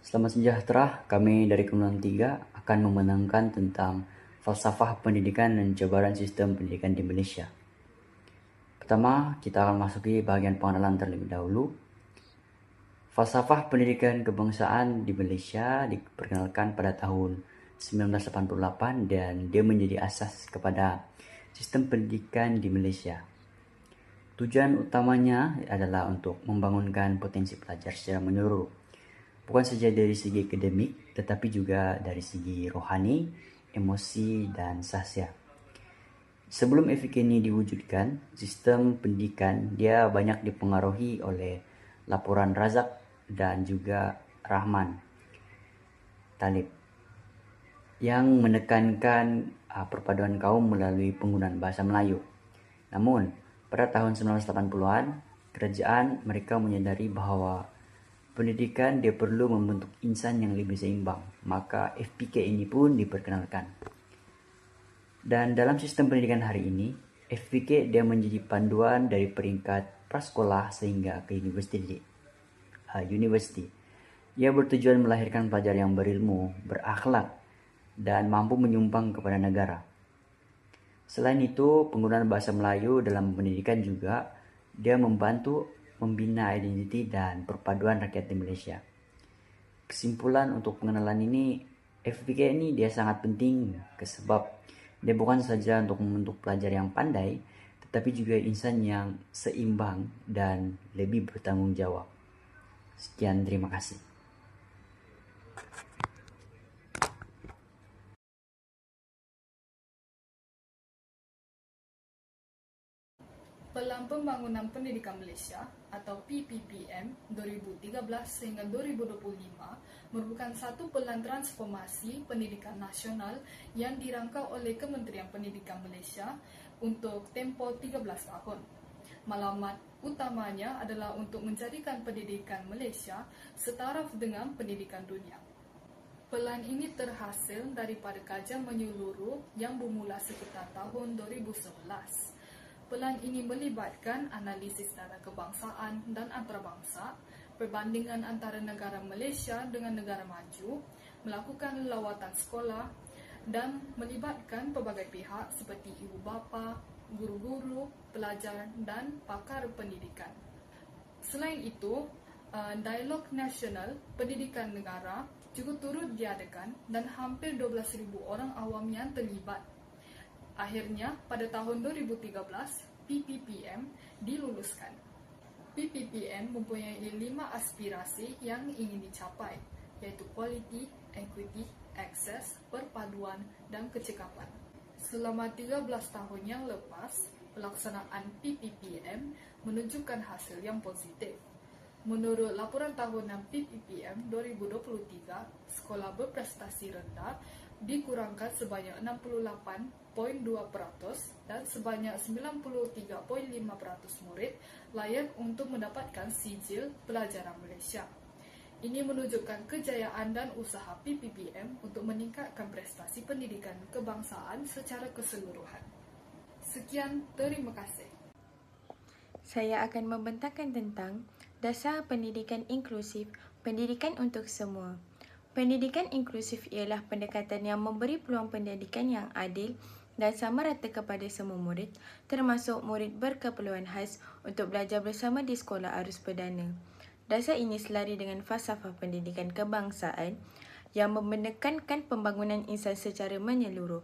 Selamat sejahtera, kami dari Kementerian 3 akan memenangkan tentang falsafah pendidikan dan jabaran sistem pendidikan di Malaysia. Pertama, kita akan masuki bahagian pengenalan terlebih dahulu. Falsafah pendidikan kebangsaan di Malaysia diperkenalkan pada tahun 1988 dan dia menjadi asas kepada sistem pendidikan di Malaysia. Tujuan utamanya adalah untuk membangunkan potensi pelajar secara menyeluruh, bukan saja dari segi akademik, tetapi juga dari segi rohani, emosi, dan sahsia. Sebelum FIK ini diwujudkan, sistem pendidikan dia banyak dipengaruhi oleh laporan Razak dan juga Rahman Talib yang menekankan perpaduan kaum melalui penggunaan bahasa Melayu. Namun, pada tahun 1980-an, kerajaan mereka menyadari bahwa pendidikan dia perlu membentuk insan yang lebih seimbang, maka FPK ini pun diperkenalkan. Dan dalam sistem pendidikan hari ini, FPK dia menjadi panduan dari peringkat prasekolah sehingga ke universiti. Ia bertujuan melahirkan pelajar yang berilmu, berakhlak, dan mampu menyumbang kepada negara. Selain itu, penggunaan bahasa Melayu dalam pendidikan juga dia membantu membina identiti dan perpaduan rakyat di Malaysia. Kesimpulan untuk pengenalan ini, FPK ini dia sangat penting sebab dia bukan saja untuk membentuk pelajar yang pandai, tetapi juga insan yang seimbang dan lebih bertanggung jawab. Sekian, terima kasih. Pelan Pembangunan Pendidikan Malaysia atau PPPM 2013 sehingga 2025 merupakan satu pelan transformasi pendidikan nasional yang dirangka oleh Kementerian Pendidikan Malaysia untuk tempoh 13 tahun. Maklumat utamanya adalah untuk menjadikan pendidikan Malaysia setaraf dengan pendidikan dunia. Pelan ini terhasil daripada kajian menyeluruh yang bermula sekitar tahun 2011. Pelan ini melibatkan analisis data kebangsaan dan antarabangsa, perbandingan antara negara Malaysia dengan negara maju, melakukan lawatan sekolah dan melibatkan pelbagai pihak seperti ibu bapa, guru-guru, pelajar dan pakar pendidikan. Selain itu, dialog nasional pendidikan negara juga turut diadakan dan hampir 12,000 orang awam yang terlibat. Akhirnya, pada tahun 2013, PPPM diluluskan. PPPM mempunyai 5 aspirasi yang ingin dicapai, iaitu quality, equity, access, perpaduan, dan kecekapan. Selama 13 tahun yang lepas, pelaksanaan PPPM menunjukkan hasil yang positif. Menurut laporan tahunan PPPM 2023, sekolah berprestasi rendah dikurangkan sebanyak 68.2% dan sebanyak 93.5% murid layak untuk mendapatkan sijil pelajaran Malaysia. Ini menunjukkan kejayaan dan usaha PPPM untuk meningkatkan prestasi pendidikan kebangsaan secara keseluruhan. Sekian, terima kasih. Saya akan membentangkan tentang dasar pendidikan inklusif, pendidikan untuk semua. Pendidikan inklusif ialah pendekatan yang memberi peluang pendidikan yang adil dan sama rata kepada semua murid, termasuk murid berkeperluan khas untuk belajar bersama di sekolah arus perdana. Dasar ini selari dengan falsafah pendidikan kebangsaan yang menekankan pembangunan insan secara menyeluruh.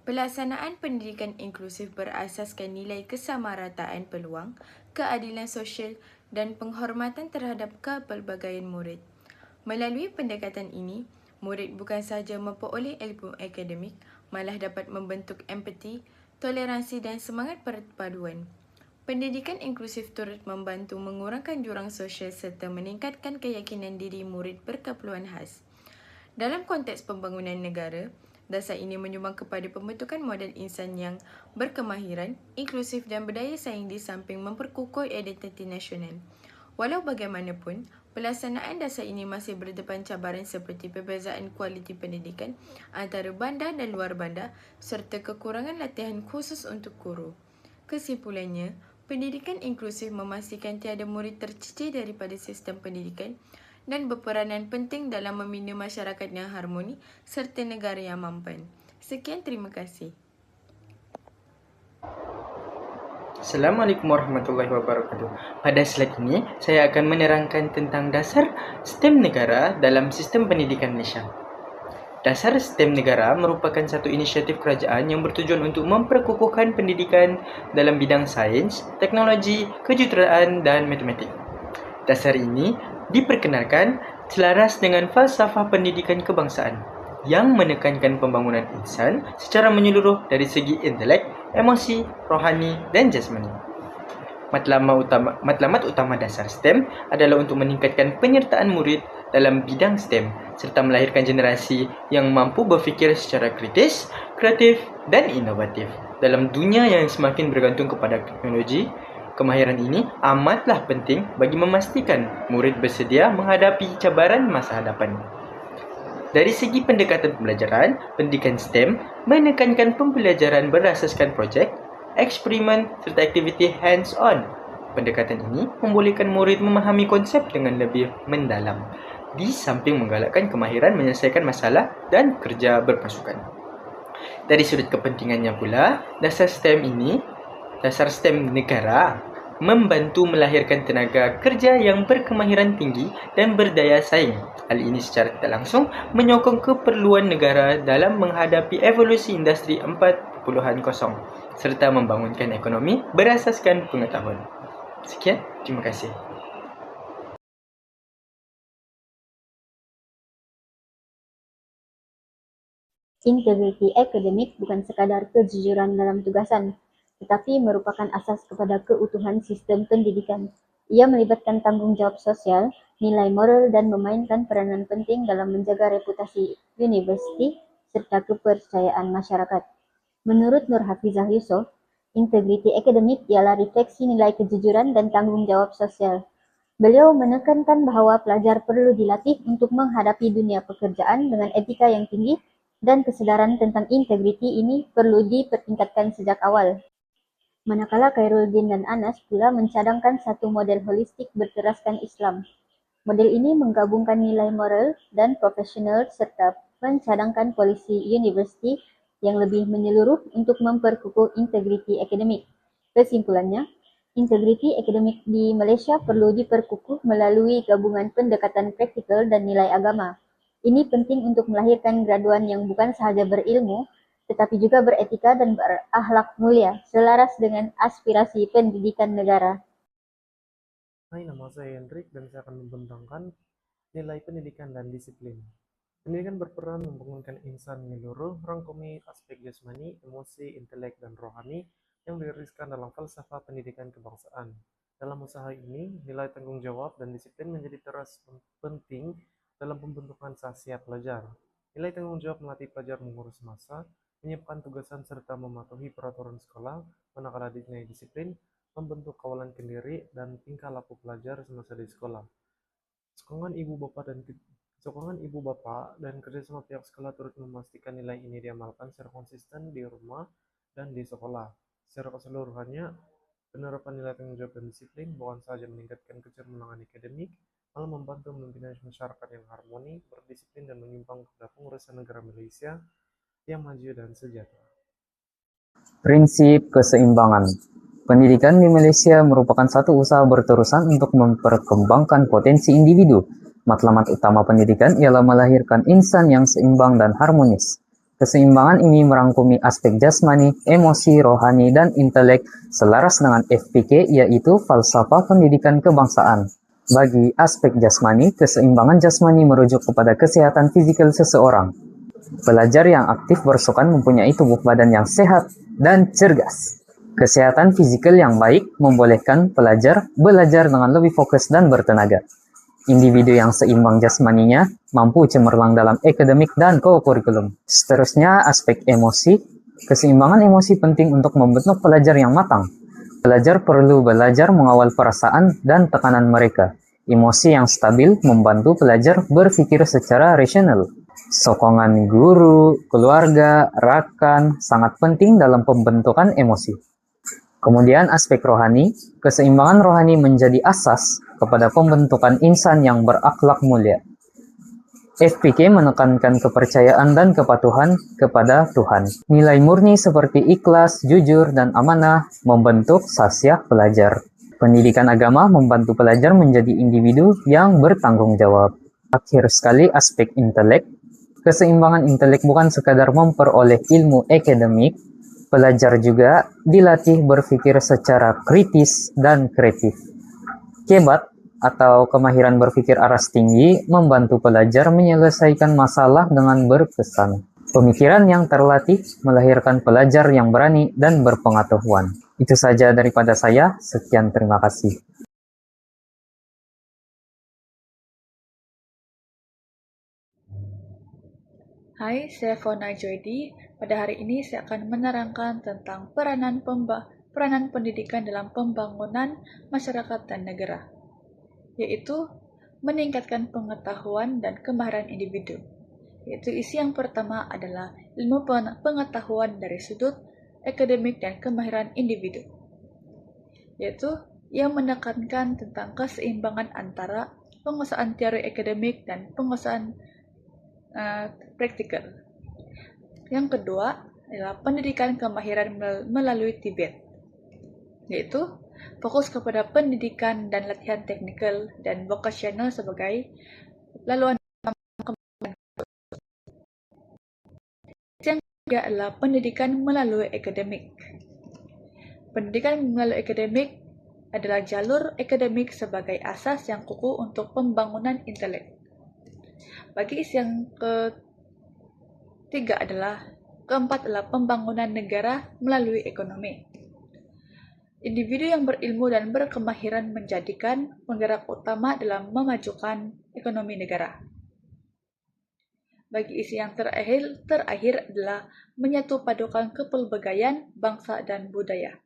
Pelaksanaan pendidikan inklusif berasaskan nilai kesamarataan peluang, keadilan sosial dan penghormatan terhadap kepelbagaian murid. Melalui pendekatan ini, murid bukan sahaja memperoleh ilmu akademik, malah dapat membentuk empati, toleransi dan semangat perpaduan. Pendidikan inklusif turut membantu mengurangkan jurang sosial serta meningkatkan keyakinan diri murid berkeperluan khas. Dalam konteks pembangunan negara, dasar ini menyumbang kepada pembentukan model insan yang berkemahiran, inklusif dan berdaya saing di samping memperkukuh identiti nasional. Walau bagaimanapun, pelaksanaan dasar ini masih berdepan cabaran seperti perbezaan kualiti pendidikan antara bandar dan luar bandar serta kekurangan latihan khusus untuk guru. Kesimpulannya, pendidikan inklusif memastikan tiada murid tercicir daripada sistem pendidikan dan berperanan penting dalam membina masyarakat yang harmoni serta negara yang mampan. Sekian, terima kasih. Assalamualaikum warahmatullahi wabarakatuh. Pada slide ini, saya akan menerangkan tentang dasar STEM negara dalam sistem pendidikan Malaysia. Dasar STEM negara merupakan satu inisiatif kerajaan yang bertujuan untuk memperkukuhkan pendidikan dalam bidang sains, teknologi, kejuruteraan, dan matematik. Dasar ini diperkenalkan selaras dengan falsafah pendidikan kebangsaan yang menekankan pembangunan insan secara menyeluruh dari segi intelek, emosi, rohani, dan jasmani. Matlamat utama dasar STEM adalah untuk meningkatkan penyertaan murid dalam bidang STEM serta melahirkan generasi yang mampu berfikir secara kritis, kreatif, dan inovatif. Dalam dunia yang semakin bergantung kepada teknologi, kemahiran ini amatlah penting bagi memastikan murid bersedia menghadapi cabaran masa hadapan. Dari segi pendekatan pembelajaran, pendidikan STEM menekankan pembelajaran berasaskan projek, eksperimen, serta aktiviti hands-on. Pendekatan ini membolehkan murid memahami konsep dengan lebih mendalam, di samping menggalakkan kemahiran menyelesaikan masalah dan kerja berpasukan. Dari sudut kepentingannya pula, dasar STEM negara membantu melahirkan tenaga kerja yang berkemahiran tinggi dan berdaya saing. Hal ini secara tidak langsung menyokong keperluan negara dalam menghadapi evolusi industri 4.0 serta membangunkan ekonomi berasaskan pengetahuan. Sekian, terima kasih. Integriti akademik bukan sekadar kejujuran dalam tugasan, tetapi merupakan asas kepada keutuhan sistem pendidikan. Ia melibatkan tanggung jawab sosial, nilai moral dan memainkan peranan penting dalam menjaga reputasi universiti serta kepercayaan masyarakat. Menurut Nur Hafizah Yusof, integriti akademik ialah refleksi nilai kejujuran dan tanggung jawab sosial. Beliau menekankan bahawa pelajar perlu dilatih untuk menghadapi dunia pekerjaan dengan etika yang tinggi dan kesedaran tentang integriti ini perlu dipertingkatkan sejak awal. Manakala Khairuddin dan Anas pula mencadangkan satu model holistik berteraskan Islam. Model ini menggabungkan nilai moral dan profesional serta mencadangkan polisi universiti yang lebih menyeluruh untuk memperkukuh integriti akademik. Kesimpulannya, integriti akademik di Malaysia perlu diperkukuh melalui gabungan pendekatan praktikal dan nilai agama. Ini penting untuk melahirkan graduan yang bukan sahaja berilmu, tetapi juga beretika dan berakhlak mulia, selaras dengan aspirasi pendidikan negara. Hai, nama saya Hendrik dan saya akan membentangkan nilai pendidikan dan disiplin. Pendidikan berperan membangunkan insan menyeluruh, rangkumi aspek jasmani, emosi, intelek, dan rohani yang digariskan dalam falsafah pendidikan kebangsaan. Dalam usaha ini, nilai tanggung jawab dan disiplin menjadi teras penting dalam pembentukan khasiat pelajar. Nilai tanggung jawab melatih pelajar mengurus masa, menyiapkan tugasan serta mematuhi peraturan sekolah, manakala nilai disiplin membentuk kawalan kendiri dan tingkah laku pelajar semasa di sekolah. Sokongan ibu bapak dan kerjasama pihak sekolah turut memastikan nilai ini diamalkan secara konsisten di rumah dan di sekolah. Secara keseluruhannya, penerapan nilai tanggung jawab dan disiplin bukan saja meningkatkan kecerdasan akademik, malah membantu membina masyarakat yang harmoni, berdisiplin, dan menyimpang kepada pengurusan negara Malaysia yang maju dan sejahtera. Prinsip keseimbangan. Pendidikan di Malaysia merupakan satu usaha berterusan untuk memperkembangkan potensi individu. Matlamat utama pendidikan ialah melahirkan insan yang seimbang dan harmonis. Keseimbangan ini merangkumi aspek jasmani, emosi, rohani, dan intelek selaras dengan FPK, yaitu falsafah pendidikan kebangsaan. Bagi aspek jasmani, keseimbangan jasmani merujuk kepada kesehatan fisikal seseorang. Pelajar yang aktif bersukan mempunyai tubuh badan yang sehat dan cergas. Kesehatan fisikal yang baik membolehkan pelajar belajar dengan lebih fokus dan bertenaga. Individu yang seimbang jasmaninya mampu cemerlang dalam akademik dan kurikulum. Seterusnya, aspek emosi. Keseimbangan emosi penting untuk membentuk pelajar yang matang. Pelajar perlu belajar mengawal perasaan dan tekanan mereka. Emosi yang stabil membantu pelajar berpikir secara rasional. Sokongan guru, keluarga, rakan sangat penting dalam pembentukan emosi. Kemudian aspek rohani, keseimbangan rohani menjadi asas kepada pembentukan insan yang berakhlak mulia. FPK menekankan kepercayaan dan kepatuhan kepada Tuhan. Nilai murni seperti ikhlas, jujur, dan amanah membentuk sasiah pelajar. Pendidikan agama membantu pelajar menjadi individu yang bertanggung jawab. Akhir sekali, aspek intelek. Keseimbangan intelek bukan sekadar memperoleh ilmu akademik, pelajar juga dilatih berpikir secara kritis dan kreatif. Kebat atau kemahiran berpikir aras tinggi membantu pelajar menyelesaikan masalah dengan berkesan. Pemikiran yang terlatih melahirkan pelajar yang berani dan berpengetahuan. Itu saja daripada saya. Sekian, terima kasih. Hai, saya Fona Joydi. Pada hari ini saya akan menerangkan tentang peranan pendidikan dalam pembangunan masyarakat dan negara, yaitu meningkatkan pengetahuan dan kemahiran individu. Yaitu isi yang pertama adalah ilmu pengetahuan dari sudut akademik dan kemahiran individu, yaitu yang menekankan tentang keseimbangan antara penguasaan teori akademik dan penguasaan praktikal. Yang kedua adalah pendidikan kemahiran melalui Tibet, yaitu fokus kepada pendidikan dan latihan teknikal dan vokasional sebagai laluan kemahiran. Yang ketiga adalah pendidikan melalui akademik. Pendidikan melalui akademik adalah jalur akademik sebagai asas yang kukuh untuk pembangunan intelek. Bagi isi yang keempat adalah pembangunan negara melalui ekonomi. Individu yang berilmu dan berkemahiran menjadikan penggerak utama dalam memajukan ekonomi negara. Bagi isi yang terakhir adalah menyatu padukan kepelbagaian bangsa dan budaya.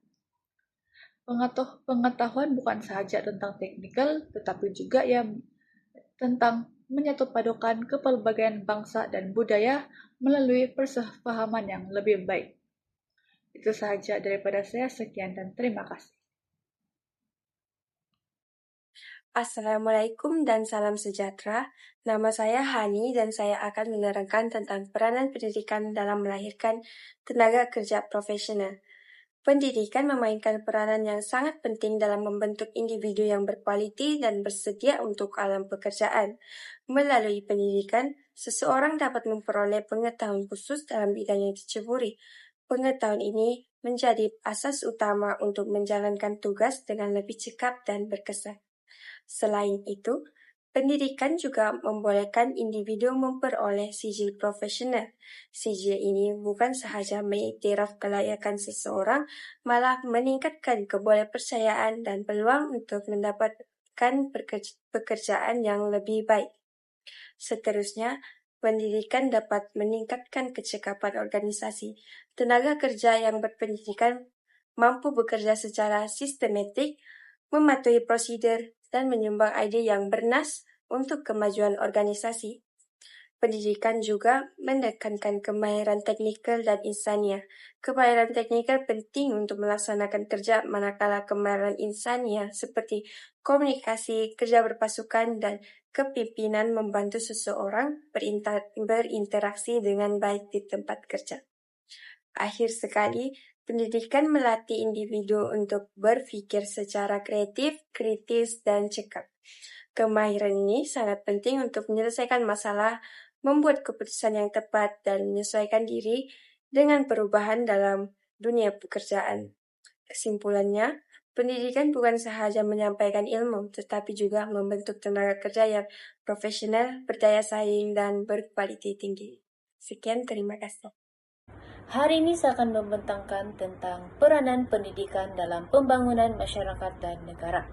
Pengetahuan bukan sahaja tentang teknikal, tetapi juga tentang menyatu padukan kepelbagaian bangsa dan budaya melalui persepahaman yang lebih baik. Itu sahaja daripada saya. Sekian dan terima kasih. Assalamualaikum dan salam sejahtera. Nama saya Hani dan saya akan menerangkan tentang peranan pendidikan dalam melahirkan tenaga kerja profesional. Pendidikan memainkan peranan yang sangat penting dalam membentuk individu yang berkualiti dan bersedia untuk alam pekerjaan. Melalui pendidikan, seseorang dapat memperoleh pengetahuan khusus dalam bidang yang diceburi. Pengetahuan ini menjadi asas utama untuk menjalankan tugas dengan lebih cekap dan berkesan. Selain itu, pendidikan juga membolehkan individu memperoleh sijil profesional. Sijil ini bukan sahaja mengiktiraf kelayakan seseorang, malah meningkatkan kepercayaan dan peluang untuk mendapatkan pekerjaan yang lebih baik. Seterusnya, pendidikan dapat meningkatkan kecekapan organisasi. Tenaga kerja yang berpendidikan mampu bekerja secara sistematik, mematuhi prosedur, dan menyumbang ide yang bernas untuk kemajuan organisasi. Pendidikan juga menekankan kemahiran teknikal dan insaniah. Kemahiran teknikal penting untuk melaksanakan kerja, manakala kemahiran insaniah seperti komunikasi, kerja berpasukan, dan kepimpinan membantu seseorang berinteraksi dengan baik di tempat kerja. Akhir sekali, pendidikan melatih individu untuk berpikir secara kreatif, kritis, dan cekap. Kemahiran ini sangat penting untuk menyelesaikan masalah, membuat keputusan yang tepat, dan menyesuaikan diri dengan perubahan dalam dunia pekerjaan. Kesimpulannya, pendidikan bukan sahaja menyampaikan ilmu, tetapi juga membentuk tenaga kerja yang profesional, berdaya saing, dan berkualitas tinggi. Sekian, terima kasih. Hari ini saya akan membentangkan tentang peranan pendidikan dalam pembangunan masyarakat dan negara.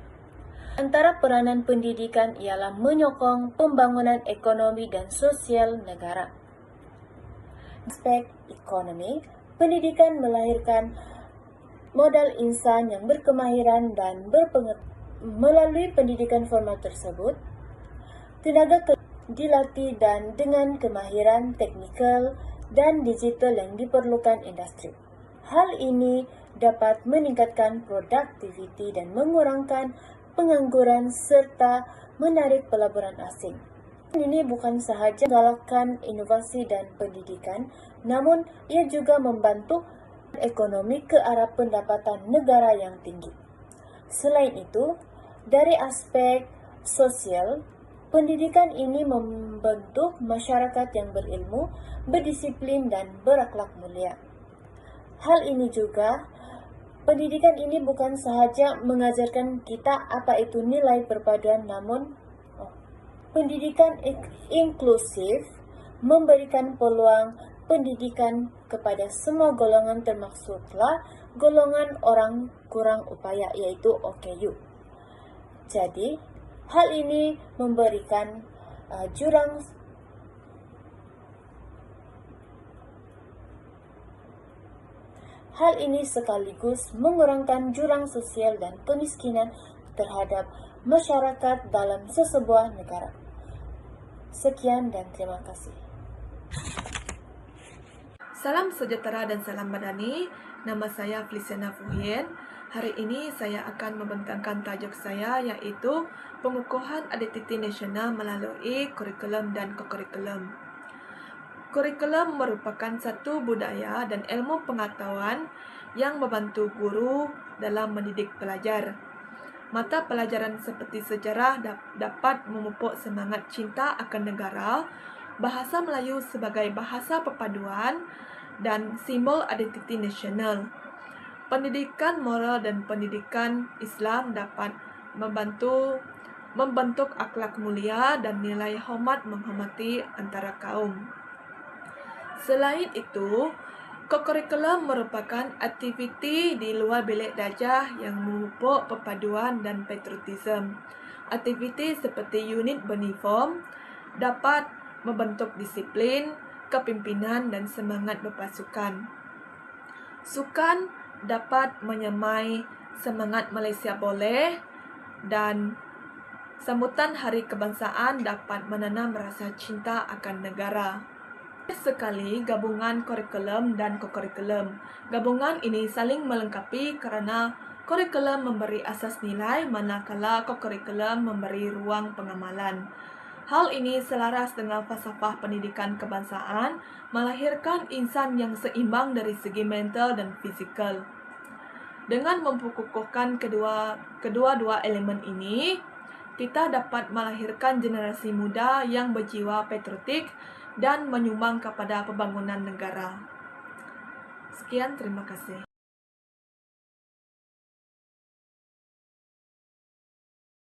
Antara peranan pendidikan ialah menyokong pembangunan ekonomi dan sosial negara. Aspek ekonomi, pendidikan melahirkan modal insan yang berkemahiran dan berpengetahuan. Melalui pendidikan formal tersebut, tenaga kerja dilatih dan dengan kemahiran teknikal dan digital yang diperlukan industri. Hal ini dapat meningkatkan produktiviti dan mengurangkan pengangguran serta menarik pelaburan asing. Ini bukan sahaja menggalakkan inovasi dan pendidikan, namun ia juga membantu ekonomi ke arah pendapatan negara yang tinggi. Selain itu, dari aspek sosial, pendidikan ini membentuk masyarakat yang berilmu, berdisiplin, dan berakhlak mulia. Hal ini juga, pendidikan ini bukan sahaja mengajarkan kita apa itu nilai perpaduan, namun pendidikan inklusif memberikan peluang pendidikan kepada semua golongan termasuklah golongan orang kurang upaya, yaitu OKU. Jadi, hal ini memberikan Hal ini sekaligus mengurangkan jurang sosial dan kemiskinan terhadap masyarakat dalam sesebuah negara. Sekian dan terima kasih. Salam sejahtera dan salam madani. Nama saya Feliciana Fuhien. Hari ini saya akan membentangkan tajuk saya iaitu pengukuhan identiti nasional melalui kurikulum dan kokurikulum. Kurikulum merupakan satu budaya dan ilmu pengetahuan yang membantu guru dalam mendidik pelajar. Mata pelajaran seperti sejarah dapat memupuk semangat cinta akan negara, bahasa Melayu sebagai bahasa perpaduan, dan simbol identiti nasional. Pendidikan moral dan pendidikan Islam dapat membentuk akhlak mulia dan nilai hormat menghormati antara kaum. Selain itu, kokurikulum merupakan aktiviti di luar bilik darjah yang memupuk perpaduan dan patriotisme. Aktiviti seperti unit beruniform dapat membentuk disiplin, kepimpinan dan semangat berpasukan. Sukan dapat menyemai semangat Malaysia Boleh dan sambutan Hari Kebangsaan dapat menanam rasa cinta akan negara. Sekali gabungan kurikulum dan kokurikulum. Gabungan ini saling melengkapi kerana kurikulum memberi asas nilai manakala kokurikulum memberi ruang pengamalan. Hal ini selaras dengan falsafah pendidikan kebangsaan, melahirkan insan yang seimbang dari segi mental dan fizikal. Dengan memperkukuhkan kedua-dua elemen ini, kita dapat melahirkan generasi muda yang berjiwa patriotik dan menyumbang kepada pembangunan negara. Sekian, terima kasih.